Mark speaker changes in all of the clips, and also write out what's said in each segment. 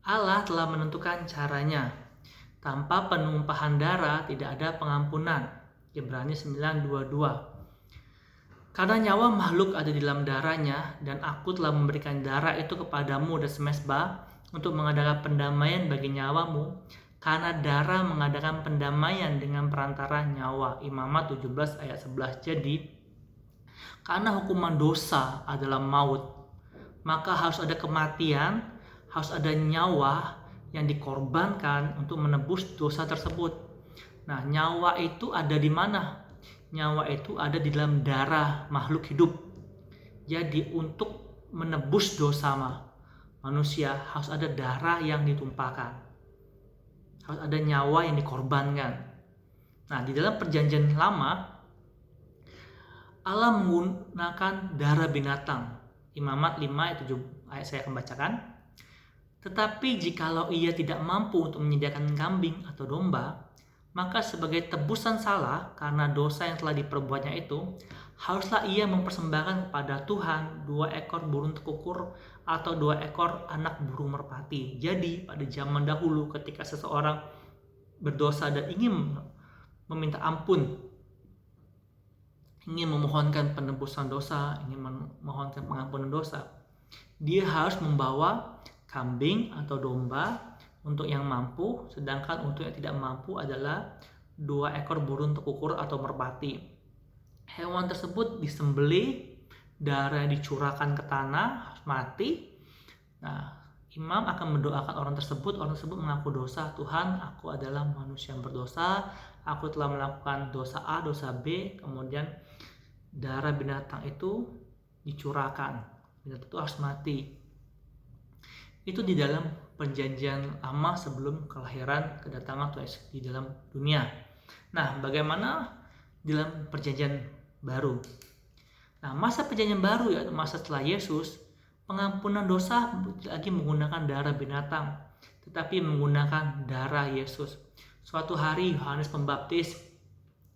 Speaker 1: Allah telah menentukan caranya. Tanpa penumpahan darah tidak ada pengampunan. Ibrani 9:22. Karena nyawa makhluk ada di dalam darahnya, dan aku telah memberikan darah itu kepadamu dan semesta untuk mengadakan pendamaian bagi nyawamu, karena darah mengadakan pendamaian dengan perantara nyawa. Imamat 17 ayat 11. Jadi, karena hukuman dosa adalah maut, maka harus ada kematian, harus ada nyawa yang dikorbankan untuk menebus dosa tersebut. Nah, nyawa itu ada di mana? Nyawa itu ada di dalam darah makhluk hidup. Jadi untuk menebus dosa manusia harus ada darah yang ditumpahkan. Harus ada nyawa yang dikorbankan. Nah, di dalam perjanjian lama Allah menggunakan darah binatang. Imamat 5 ayat 7 ayat saya akan bacakan. Tetapi jikalau ia tidak mampu untuk menyediakan kambing atau domba, maka sebagai tebusan salah karena dosa yang telah diperbuatnya itu, haruslah ia mempersembahkan kepada Tuhan 2 ekor burung tekukur atau 2 ekor anak burung merpati. Jadi pada zaman dahulu ketika seseorang berdosa dan ingin meminta ampun, ingin memohonkan penebusan dosa, ingin memohonkan pengampunan dosa, dia harus membawa kambing atau domba untuk yang mampu, sedangkan untuk yang tidak mampu adalah 2 ekor burung tekukur atau merpati. Hewan tersebut disembelih, darah dicurahkan ke tanah, mati. Nah, imam akan mendoakan orang tersebut mengaku dosa. Tuhan, aku adalah manusia yang berdosa, aku telah melakukan dosa A, dosa B, kemudian darah binatang itu dicurahkan, binatang itu harus mati. Itu di dalam perjanjian lama sebelum kelahiran kedatangan Tuhan Yesus di dalam dunia. Nah, bagaimana di dalam perjanjian baru? Nah, masa perjanjian baru ya, masa setelah Yesus, pengampunan dosa tidak lagi menggunakan darah binatang, tetapi menggunakan darah Yesus. Suatu hari Yohanes Pembaptis,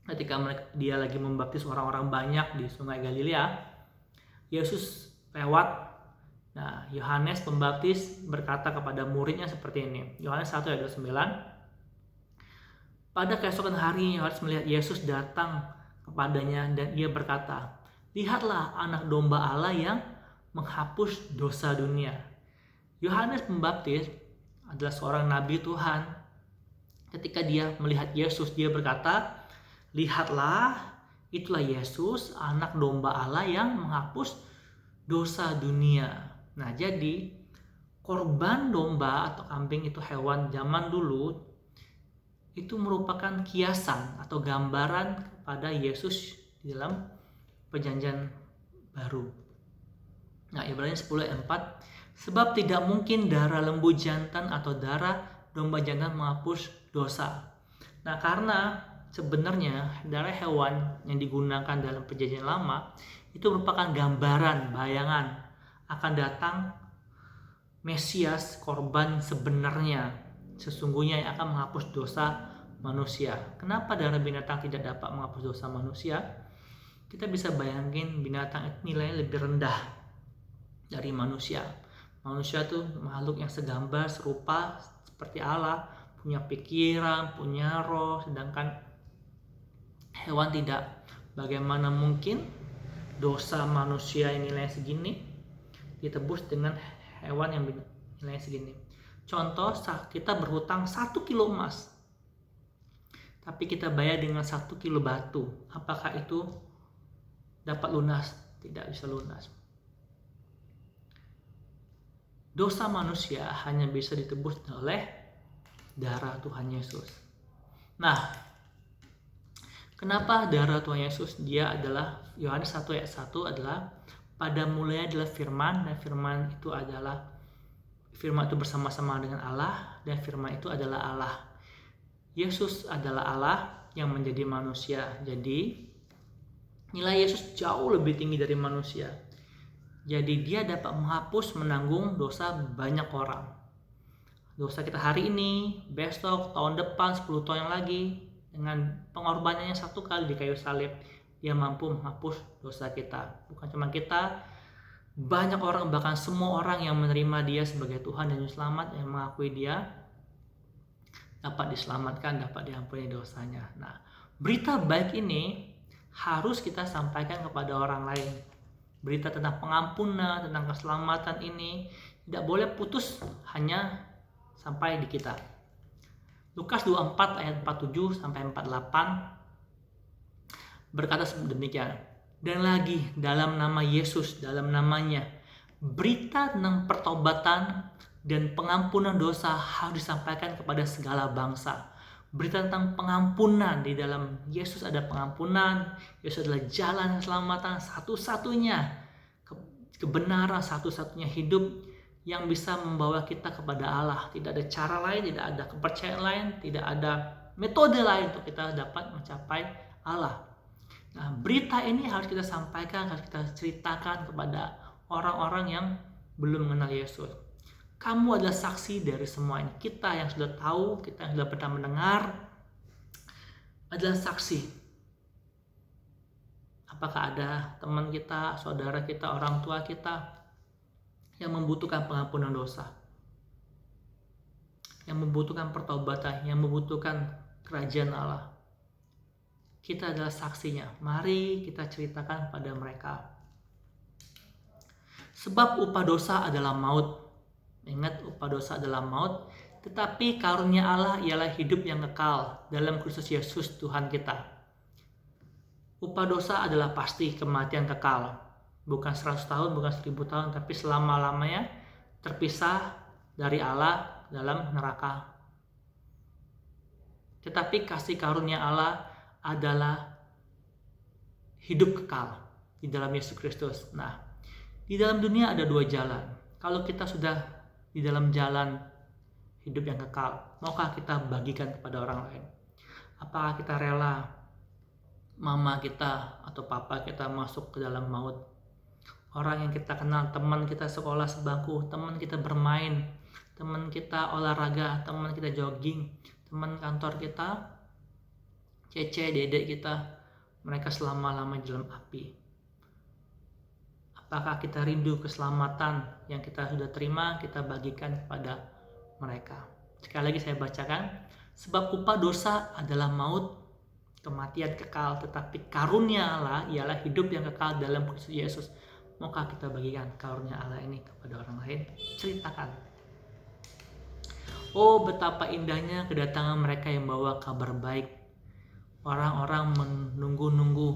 Speaker 1: ketika dia lagi membaptis orang-orang banyak di Sungai Galilea, Yesus lewat. Nah, Yohanes Pembaptis berkata kepada muridnya seperti ini. Yohanes 1 ayat 29. Pada keesokan hari Yohanes melihat Yesus datang kepadanya dan ia berkata, "Lihatlah anak domba Allah yang menghapus dosa dunia." Yohanes Pembaptis adalah seorang nabi Tuhan. Ketika dia melihat Yesus, dia berkata, "Lihatlah, itulah Yesus, anak domba Allah yang menghapus dosa dunia." Nah, jadi korban domba atau kambing itu hewan zaman dulu itu merupakan kiasan atau gambaran kepada Yesus di dalam perjanjian baru. Nah, Ibrani 10 ayat 4, sebab tidak mungkin darah lembu jantan atau darah domba jantan menghapus dosa. Nah, karena sebenarnya darah hewan yang digunakan dalam perjanjian lama itu merupakan gambaran, bayangan akan datang Mesias, korban sebenarnya, sesungguhnya yang akan menghapus dosa manusia. Kenapa darah binatang tidak dapat menghapus dosa manusia? Kita bisa bayangin binatang itu nilainya lebih rendah dari manusia. Manusia itu makhluk yang segambar, serupa seperti Allah, punya pikiran, punya roh, sedangkan hewan tidak. Bagaimana mungkin dosa manusia yang nilainya segini ditebus dengan hewan yang nilainya segini? Contoh, kita berhutang 1 kilo emas, tapi kita bayar dengan 1 kilo batu. Apakah itu dapat lunas? Tidak bisa lunas. Dosa manusia hanya bisa ditebus oleh darah Tuhan Yesus. Nah, kenapa darah Tuhan Yesus? Dia adalah, Yohanes 1 ayat 1 adalah, pada mulanya adalah firman, dan firman itu bersama-sama dengan Allah, dan firman itu adalah Allah. Yesus adalah Allah yang menjadi manusia. Jadi nilai Yesus jauh lebih tinggi dari manusia. Jadi dia dapat menghapus, menanggung dosa banyak orang. Dosa kita hari ini, besok, tahun depan, 10 tahun yang lagi, dengan pengorbanannya 1 kali di kayu salib, dia mampu menghapus dosa kita. Bukan cuma kita, Banyak orang, bahkan semua orang yang menerima dia sebagai Tuhan dan Juru Selamat, yang mengakui dia, dapat diselamatkan, dapat diampuni dosanya. Nah, berita baik ini harus kita sampaikan kepada orang lain. Berita tentang pengampunan, tentang keselamatan ini tidak boleh putus hanya sampai di kita. Lukas 24 ayat 47 sampai 48 berkata demikian. Dan lagi dalam nama Yesus, dalam namanya, berita tentang pertobatan dan pengampunan dosa harus disampaikan kepada segala bangsa. Berita tentang pengampunan, di dalam Yesus ada pengampunan. Yesus adalah jalan keselamatan satu-satunya, kebenaran satu-satunya hidup yang bisa membawa kita kepada Allah. Tidak ada cara lain, tidak ada kepercayaan lain, tidak ada metode lain untuk kita dapat mencapai Allah. Nah, berita ini harus kita sampaikan, harus kita ceritakan kepada orang-orang yang belum mengenal Yesus. Kamu adalah saksi dari semua ini. Kita yang sudah tahu, kita yang sudah pernah mendengar, adalah saksi. Apakah ada teman kita, saudara kita, orang tua kita yang membutuhkan pengampunan dosa, yang membutuhkan pertobatan, yang membutuhkan kerajaan Allah? Kita adalah saksinya. Mari kita ceritakan pada mereka. Sebab upah dosa adalah maut. Ingat, upah dosa adalah maut. Tetapi karunia Allah ialah hidup yang kekal dalam Kristus Yesus Tuhan kita. Upah dosa adalah pasti kematian kekal. Bukan 100 tahun, bukan 1000 tahun, tapi selama-lamanya terpisah dari Allah dalam neraka. Tetapi kasih karunia Allah adalah hidup kekal di dalam Yesus Kristus. Nah, di dalam dunia ada dua jalan. Kalau kita sudah di dalam jalan hidup yang kekal, maukah kita bagikan kepada orang lain? Apakah kita rela mama kita atau papa kita masuk ke dalam maut? Orang yang kita kenal, teman kita sekolah sebangku, teman kita bermain, teman kita olahraga, teman kita jogging, teman kantor kita, cece, dedek kita, mereka selama-lama di dalam api. Apakah kita rindu keselamatan yang kita sudah terima, kita bagikan kepada mereka? Sekali lagi saya bacakan. Sebab upah dosa adalah maut, kematian kekal, tetapi karunia Allah ialah hidup yang kekal dalam Kristus Yesus. Maukah kita bagikan karunia Allah ini kepada orang lain? Ceritakan. Oh, betapa indahnya kedatangan mereka yang bawa kabar baik. Orang-orang menunggu-nunggu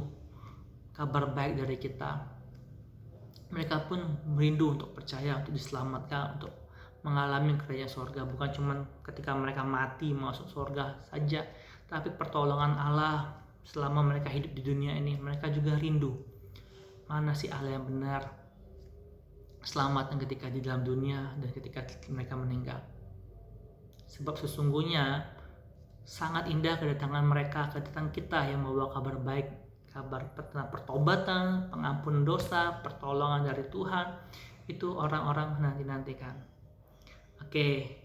Speaker 1: kabar baik dari kita. Mereka pun merindu untuk percaya, untuk diselamatkan, untuk mengalami kerajaan surga. Bukan cuma ketika mereka mati masuk surga saja, tapi pertolongan Allah selama mereka hidup di dunia ini. Mereka juga rindu. Mana sih Allah yang benar? Selamatkan ketika di dalam dunia dan ketika mereka meninggal. Sebab sesungguhnya sangat indah kedatangan mereka, kedatangan kita yang membawa kabar baik, kabar tentang pertobatan, pengampunan dosa, pertolongan dari Tuhan. Itu orang-orang nanti-nantikan. Oke.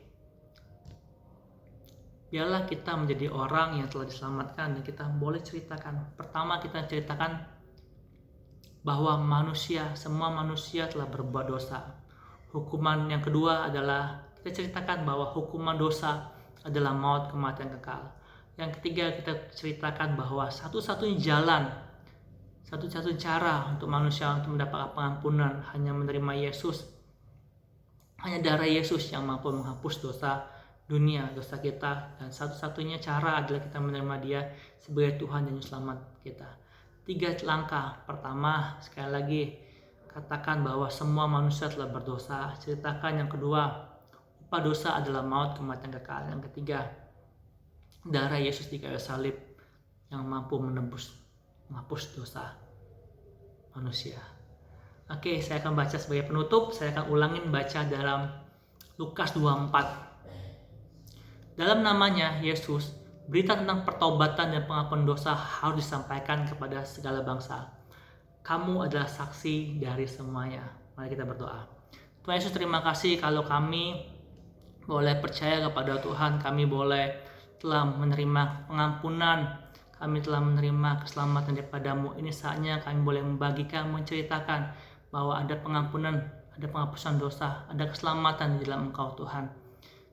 Speaker 1: Biarlah kita menjadi orang yang telah diselamatkan dan kita boleh ceritakan. Pertama, kita ceritakan bahwa semua manusia telah berbuat dosa. Hukuman yang kedua adalah kita ceritakan bahwa hukuman dosa adalah maut, kematian kekal. Yang ketiga, kita ceritakan bahwa satu-satunya jalan, satu-satunya cara untuk manusia untuk mendapatkan pengampunan hanya menerima Yesus. Hanya darah Yesus yang mampu menghapus dosa dunia, dosa kita. Dan satu-satunya cara adalah kita menerima Dia sebagai Tuhan dan Juru Selamat kita. 3 langkah. Pertama, sekali lagi, katakan bahwa semua manusia telah berdosa. Ceritakan. Yang kedua, upah dosa adalah maut, kematian kekal. Yang ketiga, darah Yesus di kayu salib yang mampu menghapus dosa manusia. Oke, saya akan baca sebagai penutup. Saya akan ulangin baca dalam Lukas 24. Dalam namanya Yesus, berita tentang pertobatan dan pengampunan dosa harus disampaikan kepada segala bangsa. Kamu adalah saksi dari semuanya. Mari kita berdoa. Tuhan Yesus, terima kasih kalau kami boleh percaya kepada Tuhan. Kami boleh telah menerima pengampunan. Kami telah menerima keselamatan daripada-Mu. Ini saatnya kami boleh membagikan, menceritakan bahwa ada pengampunan, ada penghapusan dosa, ada keselamatan di dalam Engkau Tuhan.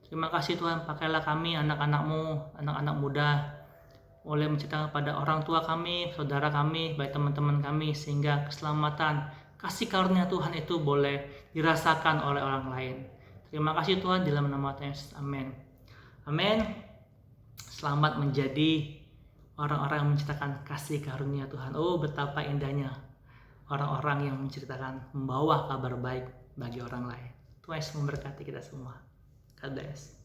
Speaker 1: Terima kasih Tuhan, pakailah kami anak-anak-Mu, anak-anak muda, boleh menceritakan kepada orang tua kami, saudara kami, baik teman-teman kami, sehingga keselamatan, kasih karunia Tuhan itu boleh dirasakan oleh orang lain. Terima kasih Tuhan, dalam nama Tuhan Yesus. Amin. Amin. Selamat menjadi orang-orang yang menceritakan kasih karunia Tuhan. Oh, betapa indahnya orang-orang yang menceritakan, membawa kabar baik bagi orang lain. Tuhan Yesus memberkati kita semua. God bless.